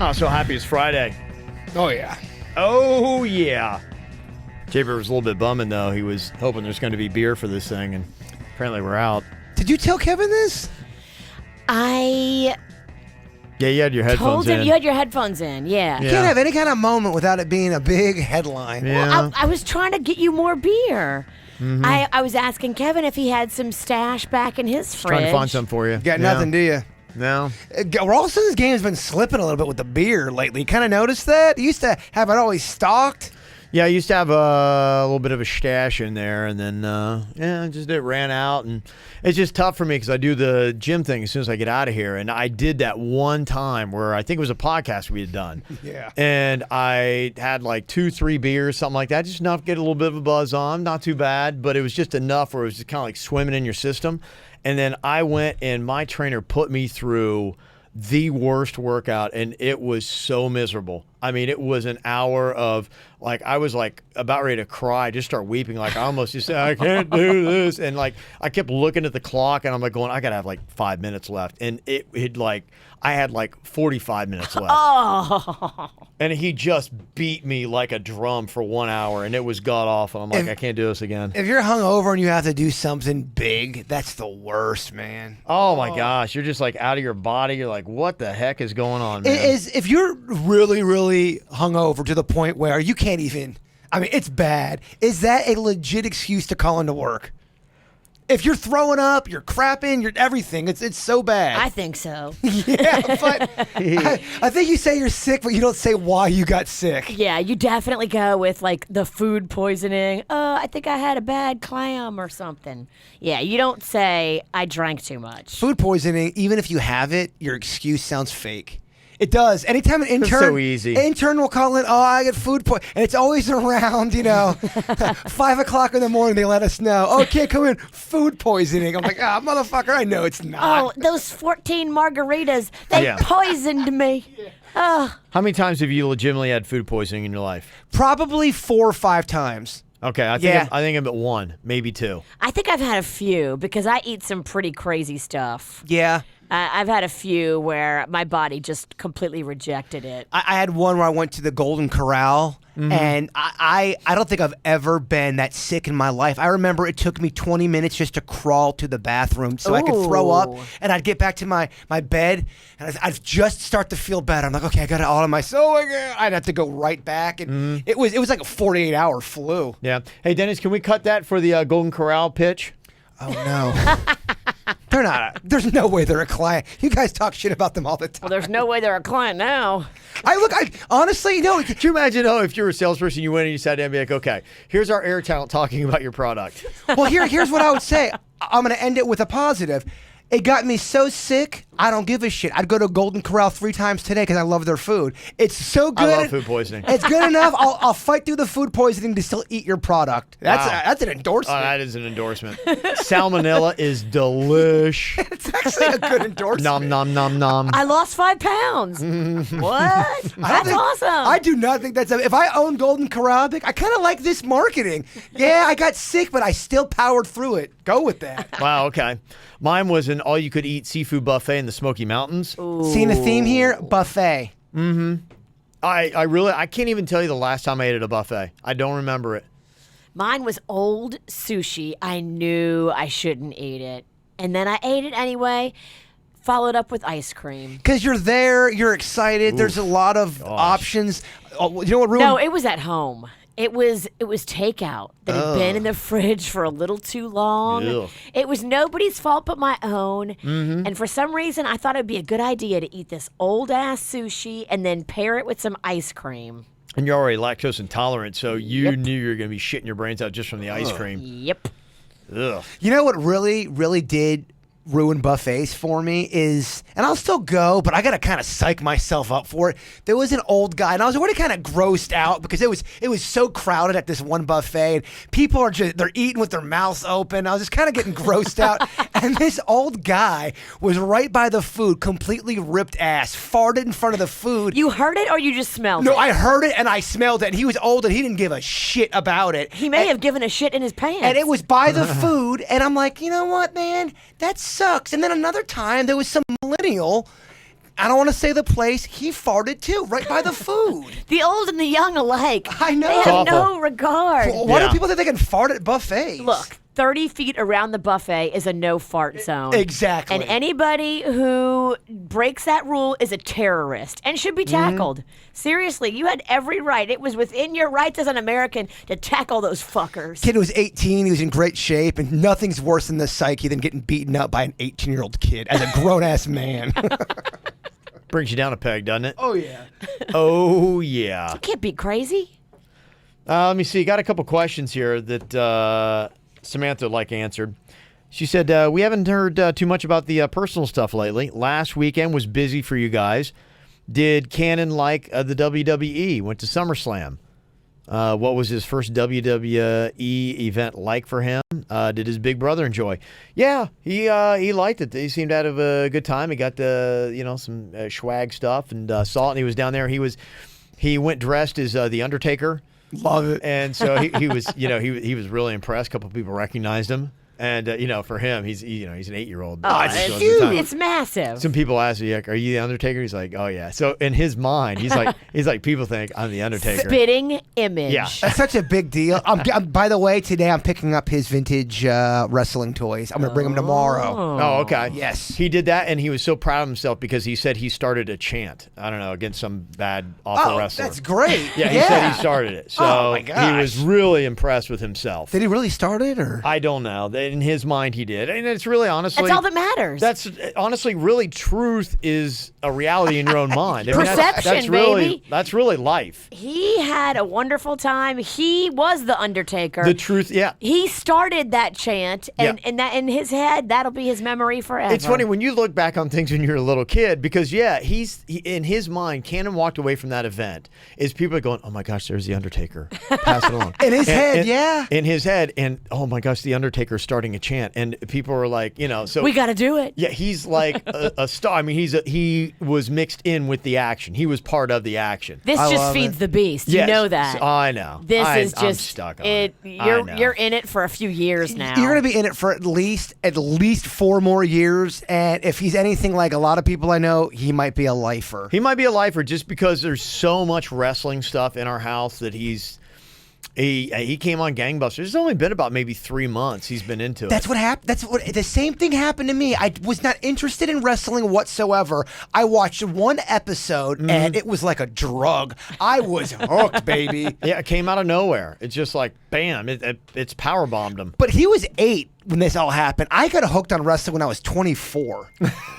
Oh, so happy it's Friday. Oh, yeah. Oh, yeah. Jaber was a little bit bumming, though. He was hoping there's going to be beer for this thing, and apparently we're out. Did you tell Kevin this? Yeah, you had your headphones in. You had your headphones in, yeah. You can't have any kind of moment without it being a big headline. Yeah. Well, I was trying to get you more beer. Mm-hmm. I was asking Kevin if he had some stash back in his fridge. Trying to find some for you. Got nothing, do you? No. Ralston's game has been slipping a little bit with the beer lately. Kind of noticed that? He used to have it always stocked. Yeah, I used to have a little bit of a stash in there, and then, it ran out. And it's just tough for me because I do the gym thing as soon as I get out of here. And I did that one time where I think it was a podcast we had done. Yeah. And I had like 2-3 beers, something like that, just enough to get a little bit of a buzz on. Not too bad, but it was just enough where it was just kind of like swimming in your system. And then I went and my trainer put me through the worst workout, and it was so miserable. I mean, it was an hour of, like, I was, like, about ready to cry, just start weeping. Like, I almost just said, I can't do this. And, like, I kept looking at the clock, and I'm, like, going, I got to have, like, 5 minutes left. And I had, like, 45 minutes left. Oh. And he just beat me like a drum for 1 hour, and it was god-awful. I'm like, I can't do this again. If you're hungover and you have to do something big, that's the worst, man. Oh, my gosh. You're just, like, out of your body. You're like, what the heck is going on, man? If you're really, really hungover to the point where you can't even, I mean, it's bad, is that a legit excuse to call into work? If you're throwing up, you're crapping, you're everything, it's so bad. I think so. Yeah, but I think you say you're sick, but you don't say why you got sick. Yeah, you definitely go with, like, the food poisoning. Oh, I think I had a bad clam or something. Yeah, you don't say, I drank too much. Food poisoning, even if you have it, your excuse sounds fake. It does. Anytime an intern will call in, I get food poisoning. And it's always around, 5 o'clock in the morning, they let us know. Oh, can't come in, food poisoning. I'm like, motherfucker, I know it's not. Oh, those 14 margaritas, they poisoned me. How many times have you legitimately had food poisoning in your life? Probably 4 or 5 times. Okay, I think I'm at 1, maybe 2. I think I've had a few because I eat some pretty crazy stuff. Yeah. I've had a few where my body just completely rejected it. I had one where I went to the Golden Corral, and I don't think I've ever been that sick in my life. I remember it took me 20 minutes just to crawl to the bathroom so I could throw up, and I'd get back to my bed, and I'd just start to feel better. I'm like, okay, I got it all on myself. I'd have to go right back, and it was like a 48-hour flu. Yeah. Hey, Dennis, can we cut that for the Golden Corral pitch? Oh, no. They're not. There's no way they're a client. You guys talk shit about them all the time. Well, there's no way they're a client now. I honestly, no. Can you imagine, if you were a salesperson, you went and you sat down and be like, okay, here's our air talent talking about your product. Well, here's what I would say. I'm going to end it with a positive. It got me so sick, I don't give a shit. I'd go to Golden Corral 3 times today because I love their food. It's so good. I love food poisoning. It's good enough. I'll fight through the food poisoning to still eat your product. That's an endorsement. Oh, that is an endorsement. Salmonella is delish. It's actually a good endorsement. Nom, nom, nom, nom. I lost 5 pounds. What? That's awesome. I do not think that's... If I own Golden Corral, I kind of like this marketing. Yeah, I got sick, but I still powered through it. Go with that. Wow, okay. Mine was an all-you-could-eat seafood buffet in the Smoky Mountains. Ooh. Seeing a theme here? Buffet. Mm-hmm. I can't even tell you the last time I ate at a buffet. I don't remember it. Mine was old sushi. I knew I shouldn't eat it. And then I ate it anyway, followed up with ice cream. Because you're there, you're excited, there's a lot of options. Oh, you know what ruined... No, it was at home. It was takeout that had been in the fridge for a little too long. Ugh. It was nobody's fault but my own. Mm-hmm. And for some reason, I thought it would be a good idea to eat this old-ass sushi and then pair it with some ice cream. And you're already lactose intolerant, so you knew you were going to be shitting your brains out just from the ice cream. Yep. Ugh. You know what really, really did ruin buffets for me is, and I'll still go, but I got to kind of psych myself up for it. There was an old guy, and I was already kind of grossed out because it was so crowded at this one buffet, and people are they're eating with their mouths open. I was just kind of getting grossed out, and this old guy was right by the food, completely ripped ass, farted in front of the food. You heard it or you just smelled it? No, I heard it and I smelled it, and he was old and he didn't give a shit about it. He may have given a shit in his pants. And it was by the food, and I'm like, you know what, man? That sucks. And then another time, there was some millennial, I don't want to say the place. He farted too, right by the food. The old and the young alike. I know. They It's have no awful. regard. Why Yeah. do people think they can fart at buffets? Look, 30 feet around the buffet is a no fart zone. Exactly. And anybody who breaks that rule is a terrorist and should be tackled. Seriously, you had every right. It was within your rights as an American to tackle those fuckers. Kid was 18. He was in great shape, and nothing's worse in the psyche than getting beaten up by an 18-year-old kid as a grown-ass man. Brings you down a peg, doesn't it? Oh, yeah. Oh, yeah. Can't be crazy. Let me see. Got a couple questions here that Samantha answered. She said, we haven't heard too much about the personal stuff lately. Last weekend was busy for you guys. Did Cannon like the WWE? Went to Summerslam. What was his first WWE event like for him? Did his big brother enjoy? Yeah, he liked it. He seemed to have a good time. He got some swag stuff and saw it. And he was down there. He went dressed as the Undertaker. Love it. And so he was, he was really impressed. A couple of people recognized him. And, for him, he's an 8-year-old. Oh, it's it's huge. huge. It's massive. Some people ask me, like, "Are you the Undertaker?" He's like, "Oh yeah." So in his mind, he's like, people think I'm the Undertaker. Spitting image. Yeah. That's such a big deal. By the way, today I'm picking up his vintage wrestling toys. I'm going to bring them tomorrow. Oh, okay. Yes. He did that, and he was so proud of himself because he said he started a chant. I don't know, against some bad, awful Oh, wrestler. that's great. Yeah, he said he started it. So Oh, my he gosh. was really impressed with himself. Did he really start it, or? I don't know. In his mind, he did. And it's really honestly... That's all that matters. That's honestly, really, truth is a reality in your own mind. I mean, Perception, that's really, baby. That's really life. He had a wonderful time. He was the Undertaker. The truth, yeah. He started that chant, and, Yeah. and that in his head, that'll be his memory forever. It's funny when you look back on things when you're a little kid because, he in his mind, Cannon walked away from that event. Is people are going, oh my gosh, there's the Undertaker. Pass it along. In his head, yeah. In his head, and oh my gosh, the Undertaker's starting a chant, and people are like, so We got to do it. yeah, he's like a star. I mean, he was mixed in with the action. He was part of the action. This I just love feeds it. the beast. You Yes. know that. I know. This is I'm just stuck on it. I know. You're in it for a few years now. You're going to be in it for at least 4 more years, and if he's anything like a lot of people I know, he might be a lifer. He might be a lifer just because there's so much wrestling stuff in our house that he came on Gangbusters. It's only been about maybe 3 months he's been into it. That's what happened. The same thing happened to me. I was not interested in wrestling whatsoever. I watched one episode and it was like a drug. I was hooked, baby. Yeah, it came out of nowhere. It's just like, bam, it's power bombed him. But he was 8 when this all happened. I got hooked on wrestling when I was 24.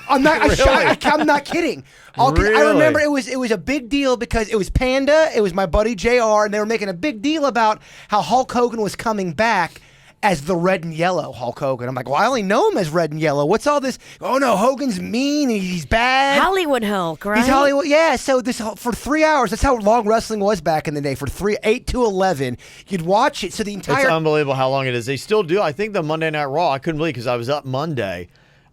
I'm not. I'm not kidding. I remember it was a big deal because it was Panda. It was my buddy JR, and they were making a big deal about how Hulk Hogan was coming back as the red and yellow Hulk Hogan. I'm like, well, I only know him as red and yellow. What's all this? Oh no, Hogan's mean. He's bad. Hollywood Hulk, right? He's Hollywood. Yeah. So for 3 hours, that's how long wrestling was back in the day. For 8 to 11, you'd watch it. So the It's entire. unbelievable how long it is. They still do. I think the Monday Night Raw, I couldn't believe because I was up Monday.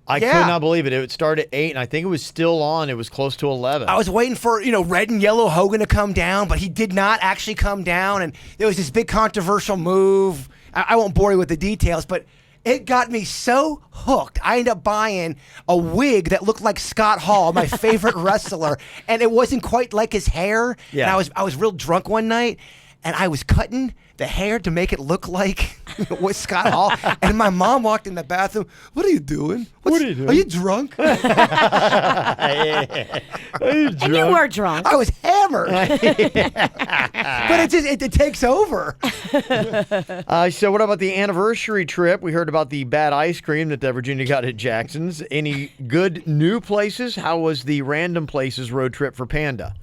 I could not believe it. It would start at 8, and I think it was still on. It was close to 11. I was waiting for, red and yellow Hogan to come down, but he did not actually come down. And there was this big controversial move. I won't bore you with the details, but it got me so hooked. I ended up buying a wig that looked like Scott Hall, my favorite wrestler, and it wasn't quite like his hair. Yeah. And I was real drunk one night, and I was cutting the hair to make it look like what Scott Hall. And my mom walked in the bathroom. What are you doing? What are you doing? Are you drunk? And you were drunk. I was hammered. But it takes over. So what about the anniversary trip? We heard about the bad ice cream that Virginia got at Jackson's. Any good new places? How was the random places road trip for Panda?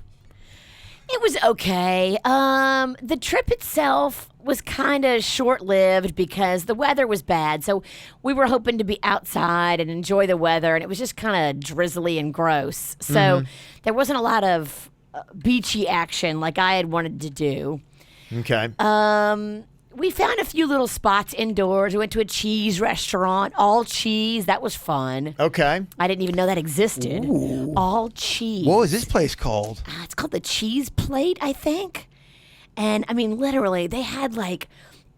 It was okay. The trip itself was kind of short-lived because the weather was bad. So we were hoping to be outside and enjoy the weather, and it was just kind of drizzly and gross. So there wasn't a lot of beachy action like I had wanted to do. Okay. We found a few little spots indoors. We went to a cheese restaurant, all cheese. That was fun. Okay. I didn't even know that existed. Ooh. All cheese. What was this place called? It's called the Cheese Plate, I think. And I mean, literally, they had like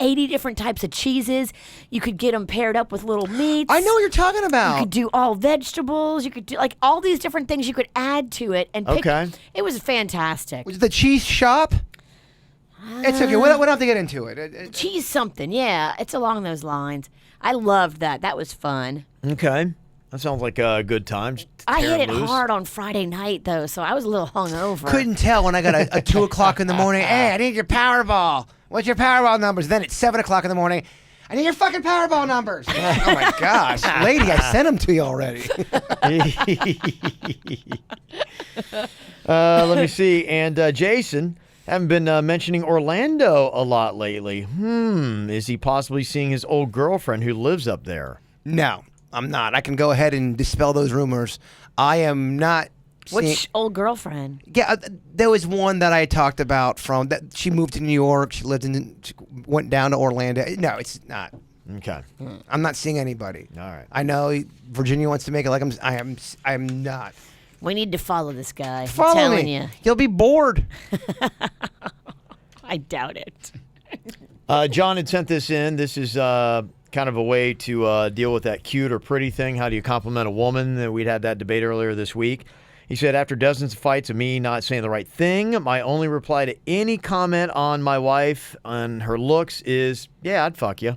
80 different types of cheeses. You could get them paired up with little meats. I know what you're talking about. You could do all vegetables. You could do like all these different things you could add to it and pick. Okay. It was fantastic. Was it the cheese shop? It's okay. We don't have to get into it. Cheese something, yeah. It's along those lines. I loved that. That was fun. Okay. That sounds like a good time. Just I tear hit it loose. hard on Friday night, though, so I was a little hungover. Couldn't tell when I got a 2 o'clock in the morning. Hey, I need your Powerball. What's your Powerball numbers? Then at 7 o'clock in the morning, I need your fucking Powerball numbers. Oh my gosh, lady, I sent them to you already. Let me see. And Jason, haven't been mentioning Orlando a lot lately. Is he possibly seeing his old girlfriend who lives up there? No, I'm not. I can go ahead and dispel those rumors. I am not. Which old girlfriend? Yeah, there was one that I talked about from that. She moved to New York. She went down to Orlando. No, it's not. Okay. I'm not seeing anybody. All right. I know Virginia wants to make it like I am not. We need to follow this guy. Follow I'm telling me. you. You'll be bored. I doubt it. John had sent this in. This is kind of a way to deal with that cute or pretty thing. How do you compliment a woman? We'd had that debate earlier this week. He said, after dozens of fights of me not saying the right thing, my only reply to any comment on my wife and her looks is, yeah, I'd fuck you.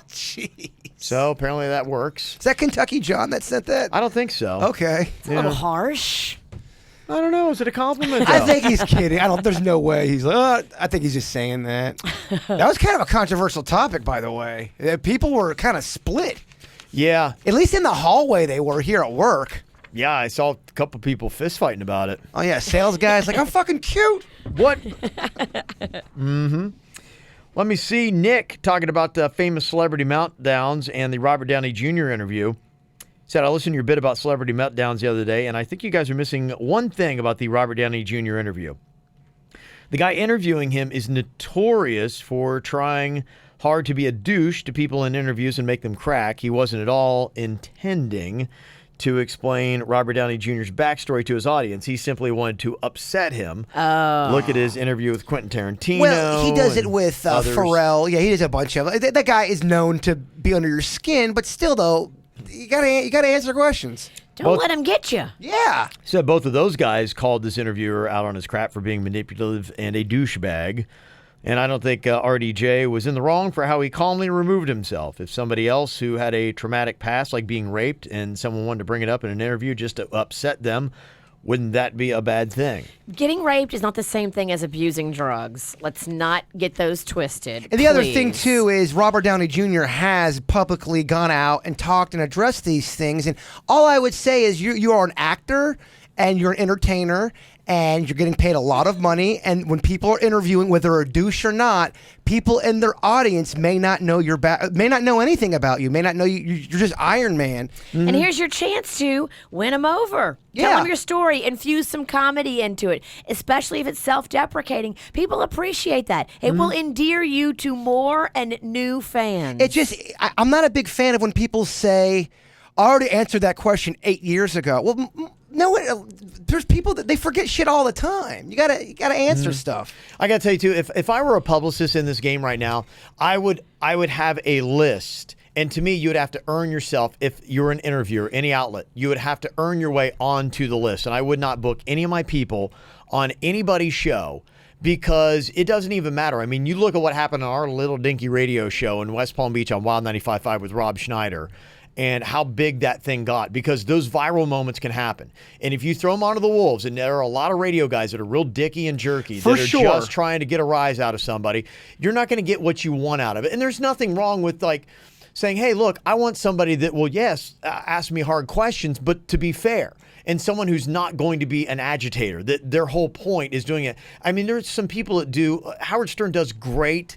Jeez. So apparently that works. Is that Kentucky John that sent that? I don't think so. Okay. It's a little harsh. I don't know. Is it a compliment, though? I think he's kidding. There's no way. He's like, I think he's just saying that. That was kind of a controversial topic, by the way. People were kind of split. Yeah. At least in the hallway they were here at work. Yeah, I saw a couple people fist fighting about it. Oh, yeah. Sales guy's like, I'm fucking cute. What? Mm-hmm. Let me see. Nick talking about the famous celebrity meltdowns and the Robert Downey Jr. interview. Said, I listened to your bit about celebrity meltdowns the other day, and I think you guys are missing one thing about the Robert Downey Jr. interview. The guy interviewing him is notorious for trying hard to be a douche to people in interviews and make them crack. He wasn't at all intending to explain Robert Downey Jr.'s backstory to his audience. He simply wanted to upset him. Oh. Look at his interview with Quentin Tarantino. Well, he does it and with others. Pharrell. Yeah, he does a bunch of it. That guy is known to be under your skin, but still, though, you gotta answer questions. Don't let him get you. Yeah. So both of those guys called this interviewer out on his crap for being manipulative and a douchebag. And I don't think RDJ was in the wrong for how he calmly removed himself. If somebody else who had a traumatic past, like being raped, and someone wanted to bring it up in an interview just to upset them, wouldn't that be a bad thing? Getting raped is not the same thing as abusing drugs. Let's not get those twisted. And the other thing, please. too, is Robert Downey Jr. has publicly gone out and talked and addressed these things. And all I would say is you are an actor and you're an entertainer and you're getting paid a lot of money. And when people are interviewing, whether a douche or not, people in their audience may not know may not know anything about you, may not know you're just Iron Man. And here's your chance to win them over. Yeah. Tell them your story. Infuse some comedy into it, especially if it's self-deprecating. People appreciate that. It will endear you to more and new fans. It just, I'm not a big fan of when people say, I already answered that question 8 years ago. Well, no, there's people that they forget shit all the time. You gotta answer stuff. I gotta tell you too, if I were a publicist in this game right now, I would have a list. And to me, you would have to earn yourself, if you're an interviewer, any outlet, you would have to earn your way onto the list. And I would not book any of my people on anybody's show because it doesn't even matter. I mean, you look at what happened on our little dinky radio show in West Palm Beach on Wild 95.5 with Rob Schneider and how big that thing got, because those viral moments can happen. And if you throw them onto the wolves, and there are a lot of radio guys that are real dicky and jerky that are just trying to get a rise out of somebody, you're not going to get what you want out of it. And there's nothing wrong with like saying, hey, look, I want somebody that will, yes, ask me hard questions, but to be fair. And someone who's not going to be an agitator, that their whole point is doing it. I mean, there's some people that do, Howard Stern does great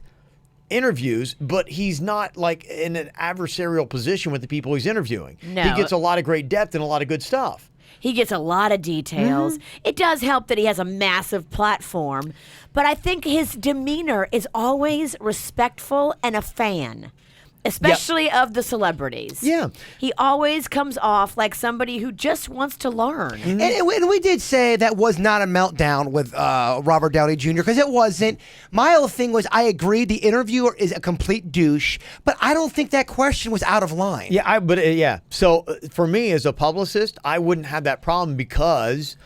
interviews, but he's not like in an adversarial position with the people he's interviewing. No. He gets a lot of great depth and a lot of good stuff. He gets a lot of details. It does help that he has a massive platform, but I think his demeanor is always respectful and a fan. especially of the celebrities. Yeah. He always comes off like somebody who just wants to learn. And we did say that was not a meltdown with Robert Downey Jr. because it wasn't. My whole thing was I agree the interviewer is a complete douche, but I don't think that question was out of line. Yeah, So for me as a publicist, I wouldn't have that problem because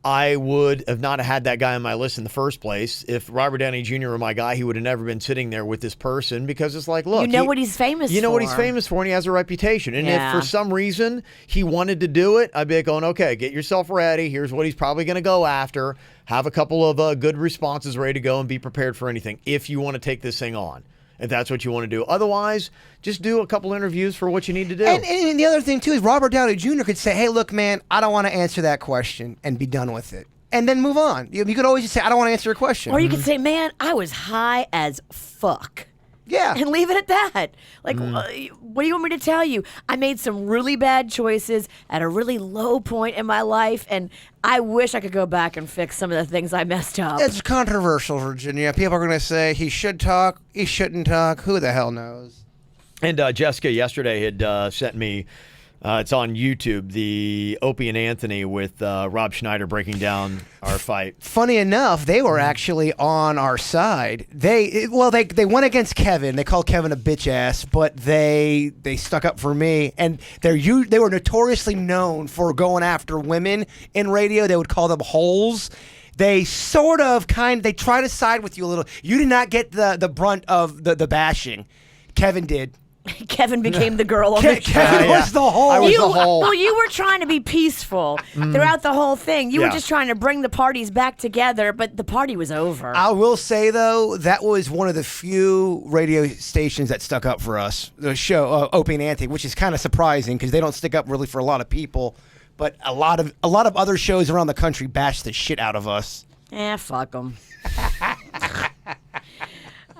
I would have not had that guy on my list in the first place. If Robert Downey Jr. were my guy, he would have never been sitting there with this person because it's like, look. You know what he's famous for. You know what he's famous for, and he has a reputation. And Yeah. if for some reason he wanted to do it, I'd be like going, okay, get yourself ready. Here's what he's probably going to go after. Have a couple of good responses ready to go and be prepared for anything if you want to take this thing on. If that's what you want to do. Otherwise, just do a couple interviews for what you need to do. And the other thing, too, is Robert Downey Jr. could say, hey, look, man, I don't want to answer that question and be done with it. And then move on. You could always just say, I don't want to answer a question. Or you could say, man, I was high as fuck. Yeah. And leave it at that. Like, what do you want me to tell you? I made some really bad choices at a really low point in my life, and I wish I could go back and fix some of the things I messed up. It's controversial, Virginia. People are going to say he should talk, he shouldn't talk. Who the hell knows? And Jessica yesterday had sent me, it's on YouTube, the Opie and Anthony with Rob Schneider breaking down our fight. Funny enough, they were actually on our side. They went against Kevin. They called Kevin a bitch ass, but they stuck up for me. And they were notoriously known for going after women in radio. They would call them holes. They they try to side with you a little. You did not get the brunt of the bashing. Kevin did. Kevin became the girl on the show. Kevin was the hole. I was the hole. Well, you were trying to be peaceful throughout the whole thing. You were just trying to bring the parties back together, but the party was over. I will say, though, that was one of the few radio stations that stuck up for us. The show, Opie and Anthony, which is kind of surprising because they don't stick up really for a lot of people. But a lot of other shows around the country bash the shit out of us. Fuck them.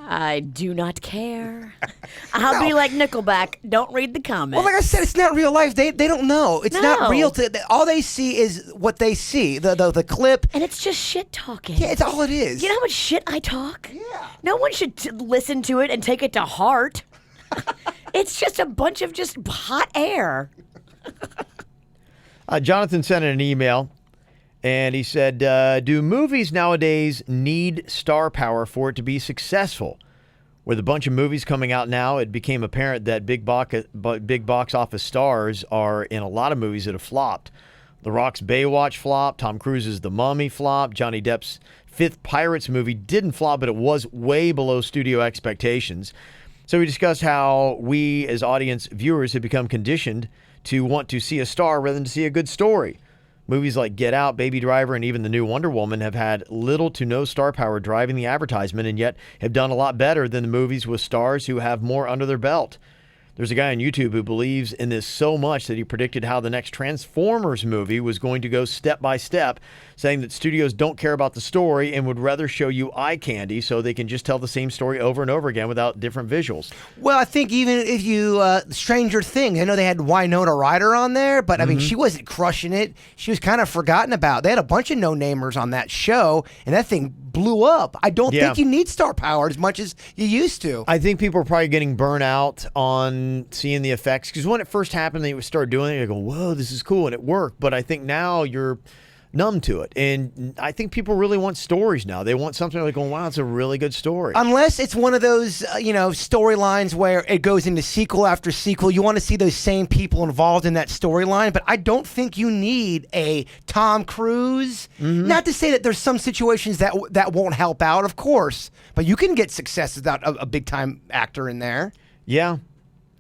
I do not care. I'll be like Nickelback. Don't read the comments. Well, like I said, it's not real life. They don't know. It's not real. All they see is what they see. The clip. And it's just shit talking. Yeah, it's all it is. You know how much shit I talk? Yeah. No one should listen to it and take it to heart. It's just a bunch of just hot air. Jonathan sent in an email, and he said, do movies nowadays need star power for it to be successful? With a bunch of movies coming out now, it became apparent that big box office stars are in a lot of movies that have flopped. The Rock's Baywatch flopped, Tom Cruise's The Mummy flopped, Johnny Depp's fifth Pirates movie didn't flop, but it was way below studio expectations. So we discussed how we as audience viewers have become conditioned to want to see a star rather than to see a good story. Movies like Get Out, Baby Driver, and even the new Wonder Woman have had little to no star power driving the advertisement and yet have done a lot better than the movies with stars who have more under their belt. There's a guy on YouTube who believes in this so much that he predicted how the next Transformers movie was going to go step by step, saying that studios don't care about the story and would rather show you eye candy so they can just tell the same story over and over again without different visuals. Well, I think even if you Stranger Things, I know they had Winona Ryder on there, but I mean, she wasn't crushing it. She was kind of forgotten about. They had a bunch of no-namers on that show, and that thing blew up. I don't think you need star power as much as you used to. I think people are probably getting burnt out on seeing the effects, because when it first happened, they would start doing it, you go, whoa, this is cool, and it worked. But I think now you're numb to it. And I think people really want stories now. They want something like, wow, it's a really good story. Unless it's one of those, storylines where it goes into sequel after sequel. You want to see those same people involved in that storyline. But I don't think you need a Tom Cruise. Not to say that there's some situations that won't help out, of course. But you can get success without a big-time actor in there. Yeah.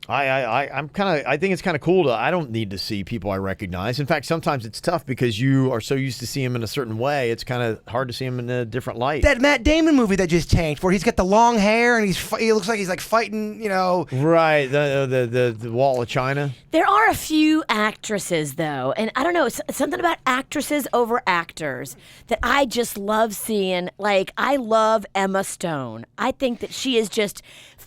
I think it's kind of cool I don't need to see people I recognize. In fact, sometimes it's tough because you are so used to seeing them in a certain way. It's kind of hard to see them in a different light. That Matt Damon movie that just tanked, where he's got the long hair and he looks like he's like fighting, Right, the Wall of China. There are a few actresses, though, and I don't know, something about actresses over actors that I just love seeing. Like, I love Emma Stone. I think that she is just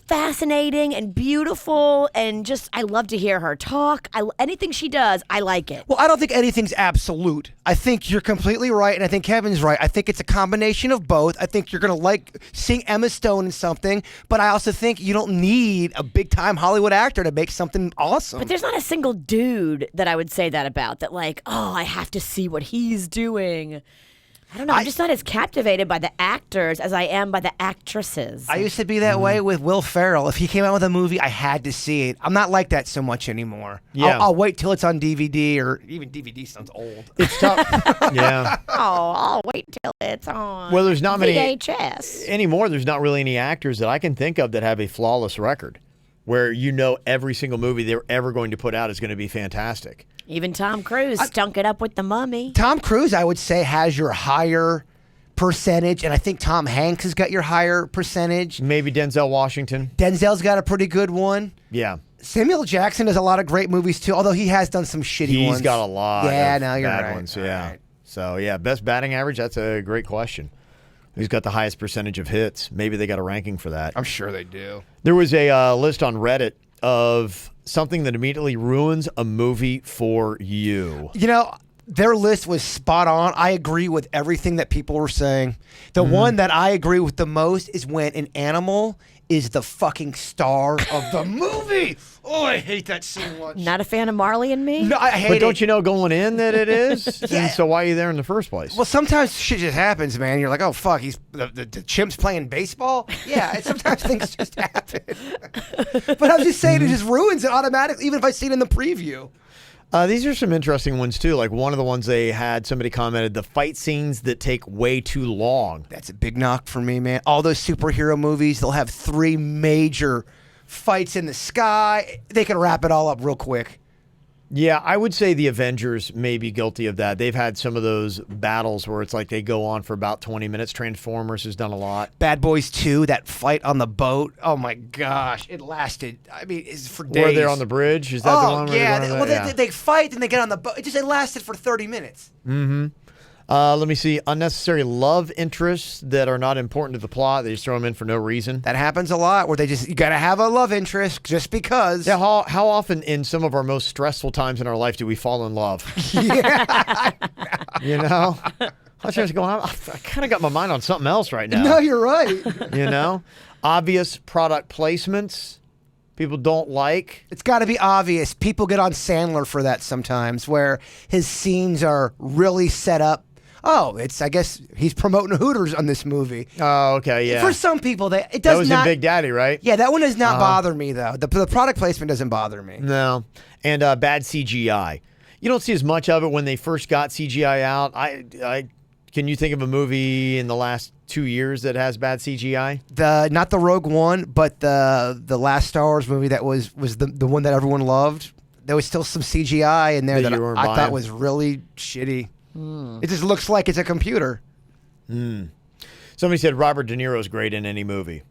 fascinating and beautiful, and just I love to hear her talk. Anything she does, I like it. Well, I don't think anything's absolute. I think you're completely right, and I think Kevin's right. I think it's a combination of both. I think you're going to like seeing Emma Stone in something, but I also think you don't need a big-time Hollywood actor to make something awesome. But there's not a single dude that I would say that about, that like, oh, I have to see what he's doing. I don't know. I'm just not as captivated by the actors as I am by the actresses. I used to be that way with Will Ferrell. If he came out with a movie, I had to see it. I'm not like that so much anymore. Yeah. I'll wait till it's on DVD, or even DVD sounds old. It's tough. Yeah. Oh, I'll wait till it's on. Well, there's not many VHS anymore. There's not really any actors that I can think of that have a flawless record, where you know every single movie they're ever going to put out is going to be fantastic. Even Tom Cruise stunk it up with The Mummy. Tom Cruise, I would say, has your higher percentage, and I think Tom Hanks has got your higher percentage. Maybe Denzel Washington. Denzel's got a pretty good one. Yeah. Samuel Jackson does a lot of great movies too, although he has done some shitty ones. He's got a lot Yeah, of no, you're bad right. ones. All Yeah. right. So, yeah, best batting average, that's a great question. Who's got the highest percentage of hits? Maybe they got a ranking for that. I'm sure they do. There was a list on Reddit of something that immediately ruins a movie for you. You know, their list was spot on. I agree with everything that people were saying. The one that I agree with the most is when an animal is the fucking star of the movie. Oh, I hate that so much. Not a fan of Marley and Me? No, I hate But don't it. you know going in that it is? Yeah. And so why are you there in the first place? Well, sometimes shit just happens, man. You're like, oh, fuck, he's the chimp's playing baseball? Yeah, and sometimes things just happen. But I'm just saying it just ruins it automatically, even if I see it in the preview. These are some interesting ones, too. Like one of the ones they had, somebody commented, the fight scenes that take way too long. That's a big knock for me, man. All those superhero movies, they'll have 3 major fights in the sky. They can wrap it all up real quick. Yeah, I would say the Avengers may be guilty of that. They've had some of those battles where it's like they go on for about 20 minutes. Transformers has done a lot. Bad Boys 2, that fight on the boat. Oh, my gosh. It lasted, I mean, it's for days. Where they're on the bridge? Is that the one? Where yeah. they're going Well, on the- they fight and they get on the boat. It lasted for 30 minutes. Let me see. Unnecessary love interests that are not important to the plot. They just throw them in for no reason. That happens a lot where you got to have a love interest just because. Yeah, how often in some of our most stressful times in our life do we fall in love? Yeah. You know? I was just going, I kind of got my mind on something else right now. No, you're right. You know? Obvious product placements people don't like. It's got to be obvious. People get on Sandler for that sometimes, where his scenes are really set up. Oh, I guess he's promoting Hooters on this movie. Oh, okay, yeah. For some people, it does That was not. in Big Daddy, right? Yeah, that one does not bother me though. The product placement doesn't bother me. No. And bad CGI. You don't see as much of it when they first got CGI out. Can you think of a movie in the last 2 years that has bad CGI? Not the Rogue One, but the last Star Wars movie that was the one that everyone loved. There was still some CGI in there That that you weren't I thought buying? was really shitty. It just looks like it's a computer. Somebody said Robert De Niro's great in any movie.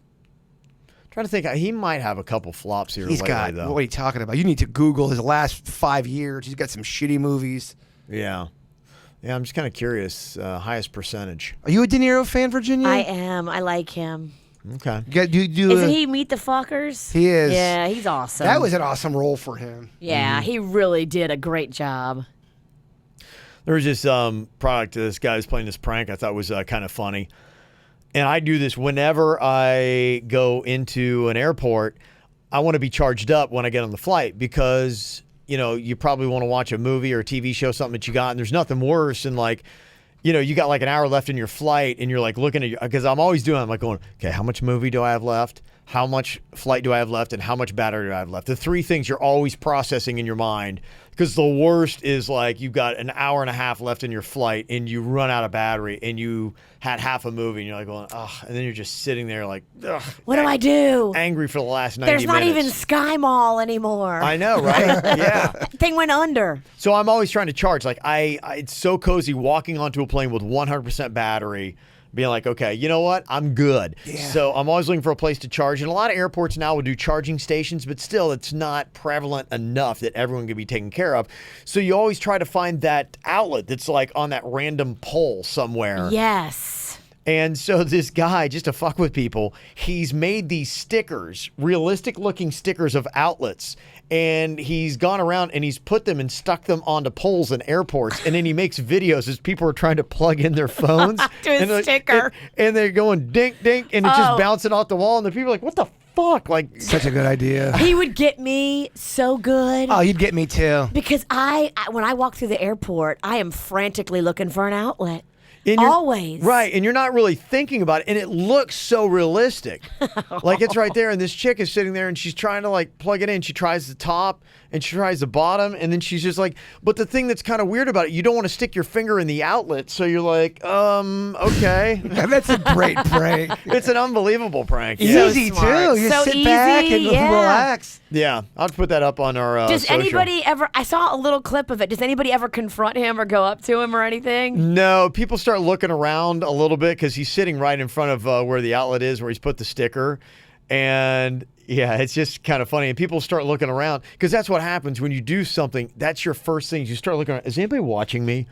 Trying to think, he might have a couple flops here He's lately, got, though. what are you talking about? You need to Google his last 5 years. He's got some shitty movies. Yeah. Yeah, I'm just kind of curious. Highest percentage. Are you a De Niro fan, Virginia? I am. I like him. Okay. Isn't he Meet the Fockers? He is. Yeah, he's awesome. That was an awesome role for him. Yeah, he really did a great job. There was this product this guy was playing this prank I thought was kind of funny. And I do this whenever I go into an airport. I want to be charged up when I get on the flight because, you know, you probably want to watch a movie or a TV show, something that you got. And there's nothing worse than like, you know, you got like an hour left in your flight and you're like looking at because I'm always doing, I'm like going, okay, how much movie do I have left? How much flight do I have left? And how much battery do I have left? The 3 things you're always processing in your mind. Because the worst is like you've got an hour and a half left in your flight and you run out of battery and you had half a movie and you're like going, ugh. And then you're just sitting there like, ugh. What do I do? Angry for the last 90 There's minutes. not even Sky Mall anymore. I know, right? Yeah. Thing went under. So I'm always trying to charge. Like it's so cozy walking onto a plane with 100% battery, being like, okay, you know what? I'm good. Yeah. So I'm always looking for a place to charge. And a lot of airports now will do charging stations, but still it's not prevalent enough that everyone can be taken care of. So you always try to find that outlet that's like on that random pole somewhere. Yes. And so this guy, just to fuck with people, he's made these stickers, realistic looking stickers of outlets. And he's gone around and he's put them and stuck them onto poles in airports. And then he makes videos as people are trying to plug in their phones. To a sticker. And they're going dink, dink, and it's just bouncing off the wall. And the people are like, what the fuck? Like, Such a good idea. He would get me so good. Oh, you'd get me too. Because when I walk through the airport, I am frantically looking for an outlet. And you're- Always. Right, and you're not really thinking about it, and it looks so realistic. Like, it's right there, and this chick is sitting there, and she's trying to, like, plug it in. She tries the top, and she tries the bottom, and then she's just like, but the thing that's kind of weird about it, you don't want to stick your finger in the outlet, so you're like, okay. That's a great prank. It's an unbelievable prank. So Easy smart. too. You So sit back and easy, yeah. relax. Yeah, I'll put that up on our Does social. anybody ever, I saw a little clip of it. Does anybody ever confront him or go up to him or anything? No, people start looking around a little bit because he's sitting right in front of where the outlet is, where he's put the sticker. And yeah, it's just kind of funny. And people start looking around because that's what happens when you do something. That's your first thing. You start looking around. Is anybody watching me?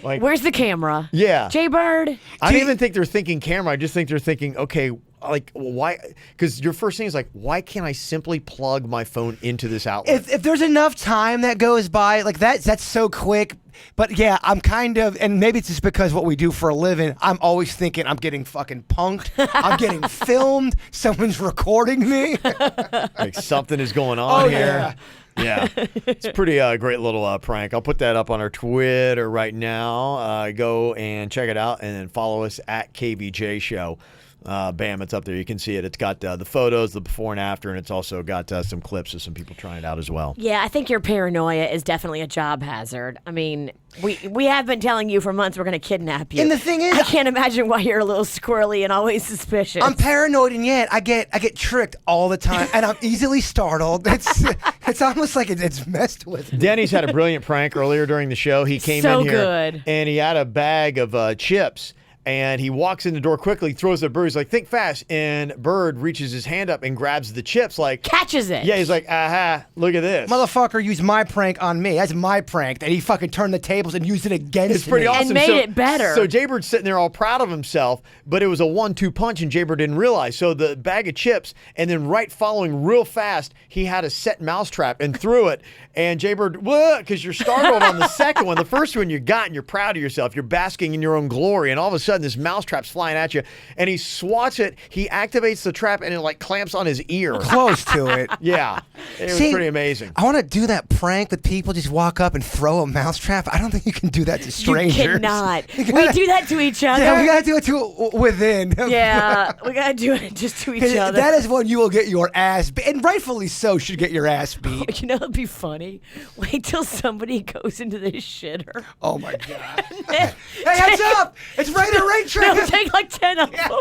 Like, Where's the camera? yeah. Jay Bird? I don't even think they're thinking camera. I just think they're thinking, okay, like, why? Because your first thing is like, why can't I simply plug my phone into this outlet? If there's enough time that goes by, like that's so quick. But yeah, I'm kind of, and maybe it's just because what we do for a living, I'm always thinking I'm getting fucking punked. I'm getting filmed. Someone's recording me. Like something is going on Oh, here. Yeah, it's a pretty great little prank. I'll put that up on our Twitter right now. Go and check it out, and then follow us at KVJ Show. Bam, it's up there. You can see it. It's got the photos, the before and after, and it's also got some clips of some people trying it out as well. Yeah, I think your paranoia is definitely a job hazard. I mean, we have been telling you for months we're going to kidnap you. And the thing is, I can't imagine why you're a little squirrely and always suspicious. I'm paranoid, and yet I get tricked all the time, and I'm easily startled. It's almost like it's messed with me. Denny's had a brilliant prank earlier during the show. He came So in here good. and he had a bag of chips. And he walks in the door quickly, throws a bird. He's like, think fast. And Bird reaches his hand up and grabs the chips like... Catches it. Yeah, he's like, aha, look at this. Motherfucker used my prank on me. That's my prank. That he fucking turned the tables and used it against It's pretty me. awesome. And made it better. So Jaybird's sitting there all proud of himself, but it was a 1-2 punch and Jaybird didn't realize. So the bag of chips, and then right following real fast, he had a set mousetrap and threw it. And Jaybird, because you're startled on the second one. The first one you got and you're proud of yourself. You're basking in your own glory. And all of a sudden this mousetrap's flying at you. And he swats it. He activates the trap and it like clamps on his ear. Close to it. Yeah. It was See, pretty amazing. I want to do that prank with people just walk up and throw a mousetrap. I don't think you can do that to strangers. You cannot. We do that to each other. Yeah, we gotta do it to within. Yeah, we gotta do it just to each 'Cause other. that is when you will get your ass beat, and rightfully so should get your ass beat. You know, it'd be funny. Wait till somebody goes into this shitter. Oh my god! Hey, heads up! It's rain or rain No, trick. take like 10 of them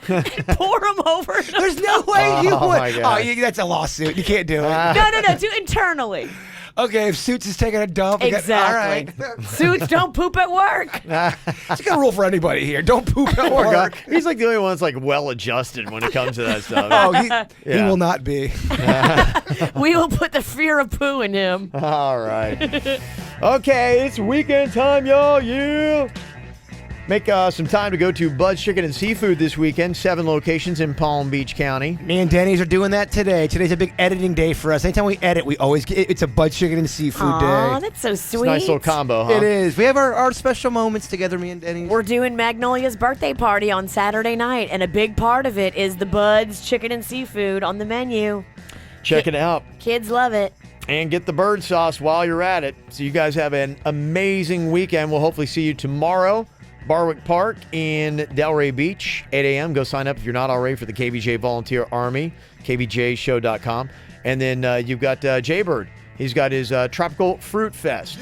and pour them over. There's no way you Oh, would. my God. That's a lawsuit. You can't do it. No, do it internally. Okay, if Suits is taking a dump, we Exactly. Got, all right. Suits don't poop at work. It's got a rule for anybody here. Don't poop at Poor guy. work. He's like the only one that's like well adjusted when it comes to that stuff. Oh, he Yeah. will not be. We will put the fear of poo in him. All right. Okay, it's weekend time, y'all. Yeah. Make some time to go to Bud's Chicken and Seafood this weekend. 7 locations in Palm Beach County. Me and Denny's are doing that today. Today's a big editing day for us. Anytime we edit, we always get it's a Bud Chicken and Seafood Aw, day. that's so It's a sweet. nice little combo, huh? It is. We have our special moments together, me and Denny's. We're doing Magnolia's birthday party on Saturday night, and a big part of it is the Bud's Chicken and Seafood on the menu. Check it out. Kids love it. And get the bird sauce while you're at it. So you guys have an amazing weekend. We'll hopefully see you tomorrow. Barwick Park in Delray Beach, 8 a.m. Go sign up if you're not already for the KVJ Volunteer Army, kvjshow.com. And then you've got Jaybird. He's got his Tropical Fruit Fest.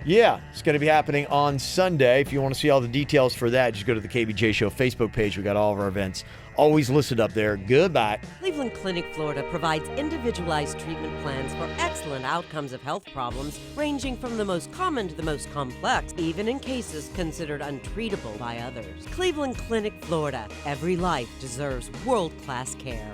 Yeah, it's going to be happening on Sunday. If you want to see all the details for that, just go to the KVJ Show Facebook page. We got all of our events always listed up there. Goodbye. Cleveland Clinic, Florida provides individualized treatment plans for excellent outcomes of health problems ranging from the most common to the most complex, even in cases considered untreatable by others. Cleveland Clinic, Florida. Every life deserves world-class care.